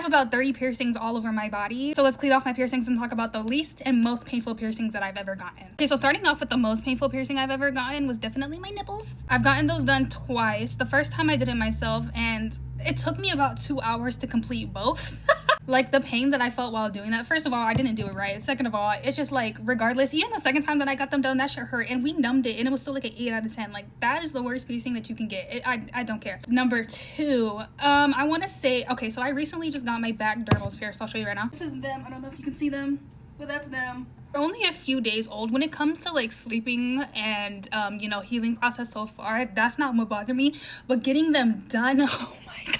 have about 30 piercings all over my body. So let's clean off my piercings and talk about the least and most painful piercings that I've ever gotten. Okay, so starting off with the most painful piercing I've ever gotten was definitely my nipples. I've gotten those done twice. The first time I did it myself, and it took me about 2 hours to complete both. Like, the pain that I felt while doing that, first of all, I didn't do it right. Second of all, it's just like, regardless, even the second time that I got them done, that shit hurt, and we numbed it, and it was still like an 8 out of 10. Like, that is the worst piercing that you can get. I don't care. Number 2, I want to say, okay, so I recently just got my back dermals pierced. I'll show you right now. This is them. I don't know if you can see them, but that's them. They're only a few days old. When it comes to like sleeping and you know, healing process so far, that's not what bothered me, but getting them done, oh my god.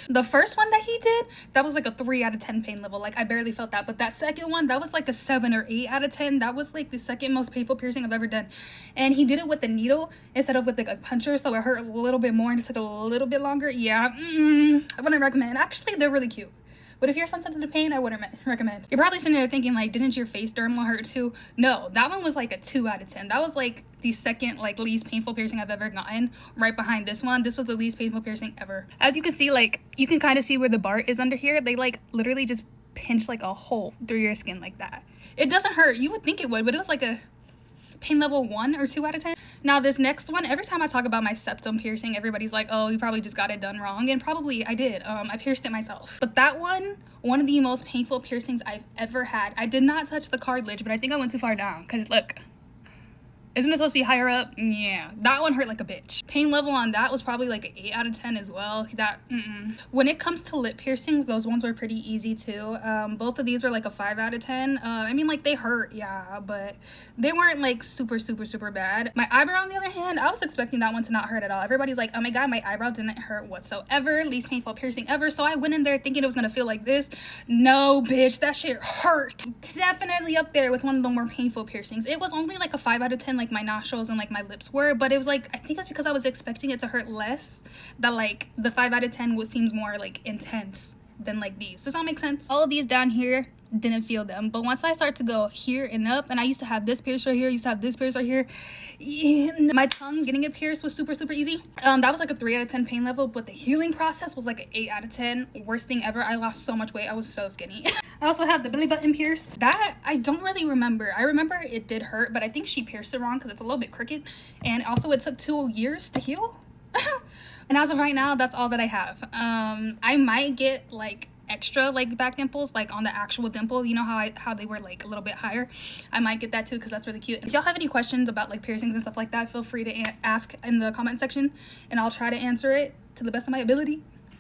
The first one that he did, that was like a 3 out of 10 pain level. Like, I barely felt that. But that second one, that was like a 7 or 8 out of 10. That was like the second most painful piercing I've ever done. And he did it with the needle instead of with like a puncher, so it hurt a little bit more and it took a little bit longer. Yeah, I wouldn't recommend. Actually, they're really cute. But if you're sensitive to pain, I wouldn't recommend. You're probably sitting there thinking, like, didn't your face dermal hurt too? No, that one was like a 2 out of 10. That was like the second like least painful piercing I've ever gotten, right behind this one. This was the least painful piercing ever. As you can see, like, you can kind of see where the bar is under here. They like literally just pinch like a hole through your skin like that. It doesn't hurt. You would think it would, but it was like a pain level 1 or 2 out of 10. Now this next one, every time I talk about my septum piercing, everybody's like, oh, you probably just got it done wrong. And probably I did. I pierced it myself. But that one of the most painful piercings I've ever had. I did not touch the cartilage, but I think I went too far down, because look, isn't it supposed to be higher up? Yeah, that one hurt like a bitch. Pain level on that was probably like an 8 out of 10 as well. That When it comes to lip piercings, those ones were pretty easy too. Both of these were like a 5 out of 10. I mean, like, they hurt, yeah, but they weren't like super bad. My eyebrow, on the other hand, I was expecting that one to not hurt at all. Everybody's like, oh my god, my eyebrow didn't hurt whatsoever. Least painful piercing ever. So I went in there thinking it was gonna feel like this. No, bitch, that shit hurt. Definitely up there with one of the more painful piercings. It was only like a 5 out of 10, like my nostrils and like my lips were, but it was like, I think it's because I was expecting it to hurt less, that like the 5 out of 10 seems more like intense than like these. Does that make sense? All of these down here didn't feel them, but once I start to go here and up, and I used to have this pierced right here, used to have this pierced right here, my tongue, getting it pierced was super easy. That was like a 3 out of 10 pain level, but the healing process was like an 8 out of 10. Worst thing ever. I lost so much weight. I was so skinny. I also have the belly button pierced. That I don't really remember. I remember it did hurt, but I think she pierced it wrong because it's a little bit crooked, and also it took 2 years to heal. And as of right now, that's all that I have. I might get like extra like back dimples, like on the actual dimple, you know how they were like a little bit higher. I might get that too, because that's really cute. If y'all have any questions about like piercings and stuff like that, feel free to ask in the comment section, and I'll try to answer it to the best of my ability.